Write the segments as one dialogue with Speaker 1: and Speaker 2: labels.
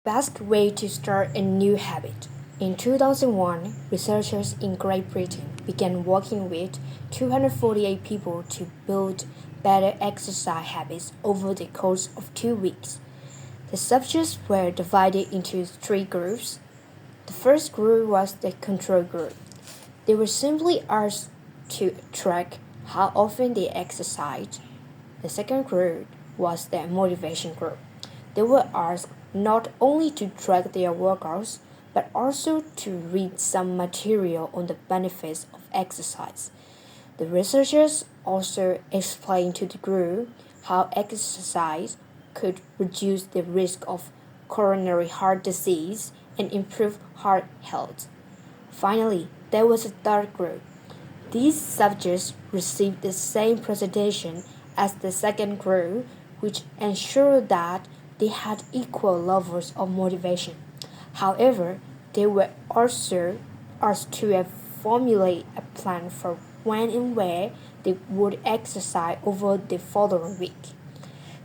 Speaker 1: Best way to start a new habit. In 2001, researchers in Great Britain began working with 248 people to build better exercise habits over the course of 2 weeks. The subjects were divided into three groups. The first group was the control group. They were simply asked to track how often they exercised. The second group was the motivation group. They were asked not only to track their workouts, but also to read some material on the benefits of exercise. The researchers also explained to the group how exercise could reduce the risk of coronary heart disease and improve heart health. Finally, there was a third group. These subjects received the same presentation as the second group, which ensured that they had equal levels of motivation. However, they were also asked to formulate a plan for when and where they would exercise over the following week.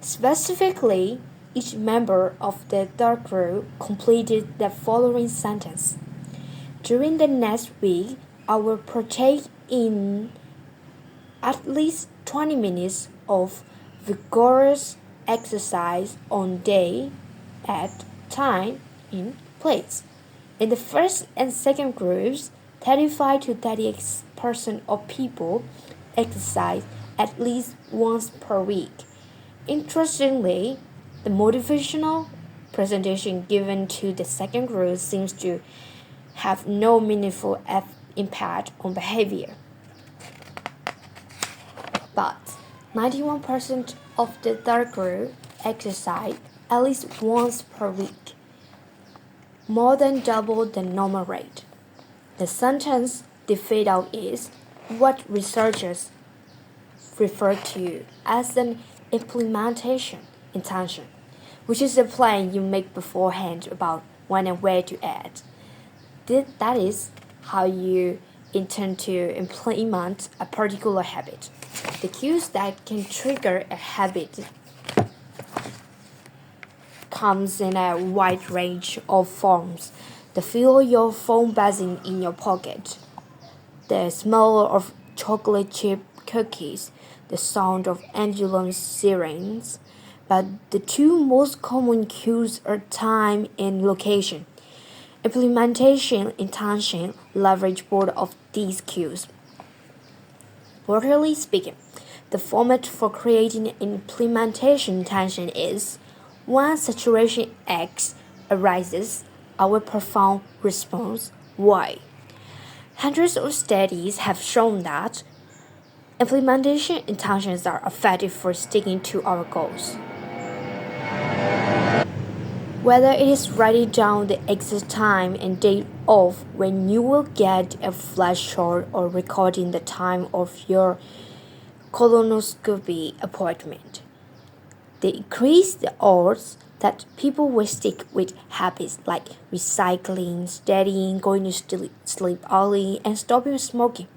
Speaker 1: Specifically, each member of the third group completed the following sentence. During the next week, I will partake in at least 20 minutes of vigorous exercise on day, at time, in place. In the first and second groups, 35 to 38% of people exercise at least once per week. Interestingly, the motivational presentation given to the second group seems to have no meaningful impact on behavior. But 91% of the third group exercise at least once per week, more than double the normal rate. The sentence they fade out is what researchers refer to as an implementation intention, which is a plan you make beforehand about when and where to act. That is how you intend to implement a particular habit. The cues that can trigger a habit comes in a wide range of forms. The feel of your phone buzzing in your pocket, the smell of chocolate chip cookies, the sound of ambulance sirens. But the two most common cues are time and location. Implementation intention leverage both of these cues. Broadly speaking, the format for creating an implementation intention is when situation X arises, I will perform response Y. Hundreds of studies have shown that implementation intentions are effective for sticking to our goals. Whether it is writing down the exact time and date of when you will get a flash shot or recording the time of your colonoscopy appointment, they increase the odds that people will stick with habits like recycling, studying, going to sleep early, and stopping smoking.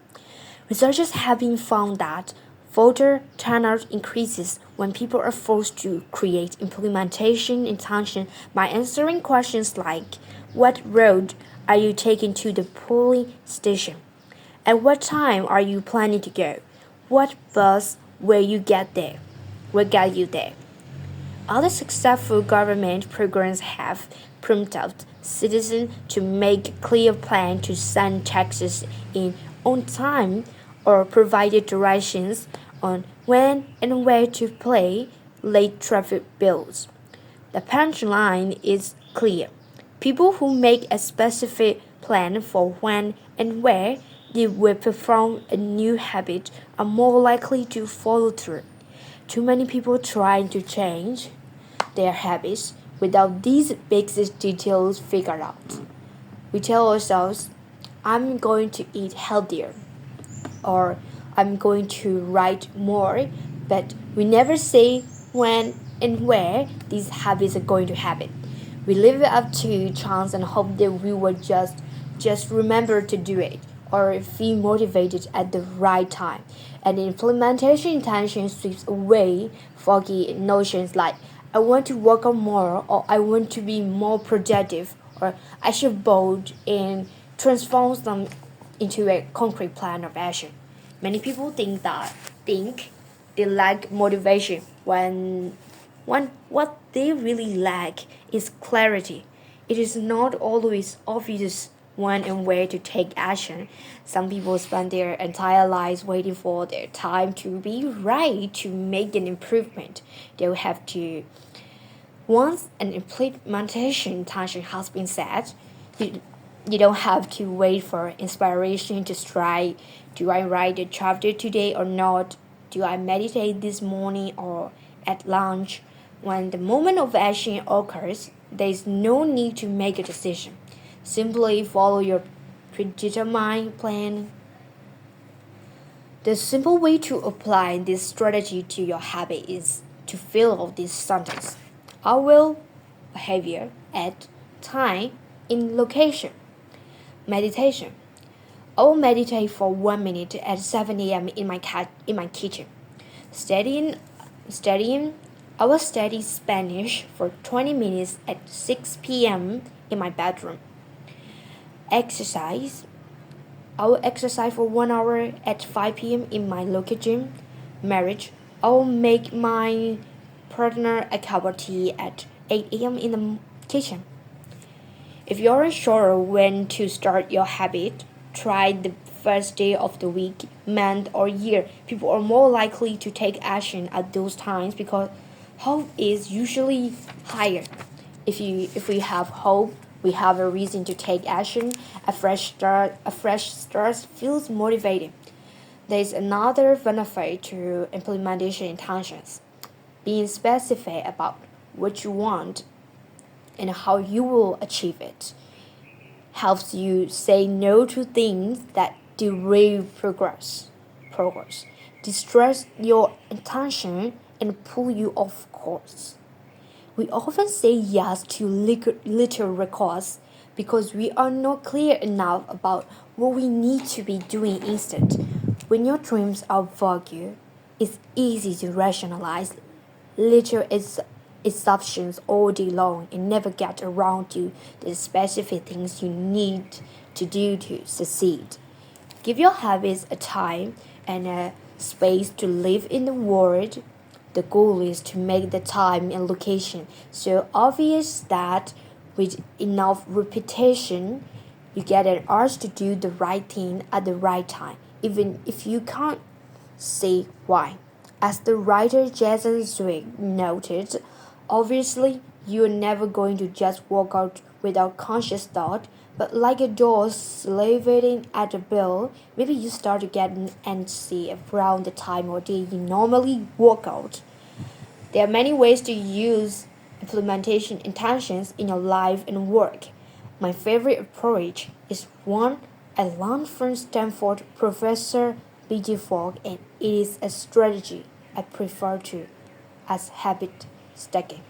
Speaker 1: Researchers have been found that voter turnout increases when people are forced to create implementation intention by answering questions like what road are you taking to the polling station? At what time are you planning to go? What bus will you get there? Will get you there? Other successful government programs have prompted citizens to make a clear plan to send taxes in on time or provided directions on when and where to pay late traffic bills. The punchline is clear. People who make a specific plan for when and where they will perform a new habit are more likely to follow through. Too many people trying to change their habits without these basic details figured out. We tell ourselves, I'm going to eat healthier, or I'm going to write more, but we never say when and where these habits are going to happen. We leave it up to chance and hope that we will just remember to do it or feel motivated at the right time. And the implementation intention sweeps away foggy notions like I want to work out more, or I want to be more productive, or I should bold and transform them into a concrete plan of action. Many people think they lack motivation when what they really lack is clarity. It is not always obvious when and where to take action. Some people spend their entire lives waiting for their time to be right to make an improvement. They'll have to once an implementation intention has been set, you, you don't have to wait for inspiration to strike. Do I write a chapter today or not? Do I meditate this morning or at lunch? When the moment of action occurs, there is no need to make a decision. Simply follow your predetermined plan. The simple way to apply this strategy to your habit is to fill out this sentence. I will behavior at time in location. Meditation. I will meditate for 1 minute at 7 a.m. in my kitchen. Studying. I will study Spanish for 20 minutes at 6 p.m. in my bedroom. Exercise. I will exercise for 1 hour at 5 p.m. in my local gym. Marriage. I will make my partner a cup of tea at 8 a.m. in the kitchen. If you're unsure when to start your habit, try the first day of the week, month, or year. People are more likely to take action at those times because hope is usually higher. If we have hope, we have a reason to take action. A fresh start feels motivating. There is another benefit to implementation intentions. Being specific about what you want and how you will achieve it helps you say no to things that derail progress, distract your attention, and pull you off course. We often say yes to little requests because we are not clear enough about what we need to be doing instead. When your dreams are vague, it's easy to rationalize little assumptions all day long and never get around to the specific things you need to do to succeed. Give your habits a time and a space to live in the world. The goal is to make the time and location so obvious that with enough repetition, you get an urge to do the right thing at the right time, even if you can't say why. As the writer Jason Zweig noted, obviously you're never going to just walk out without conscious thought, but like a dog salivating at a bell, maybe you start to get antsy around the time or day you normally walk out. There are many ways to use implementation intentions in your life and work. My favorite approach is one I learned from Stanford professor B.J. Fogg, and it is a strategy I prefer to as habit stacking.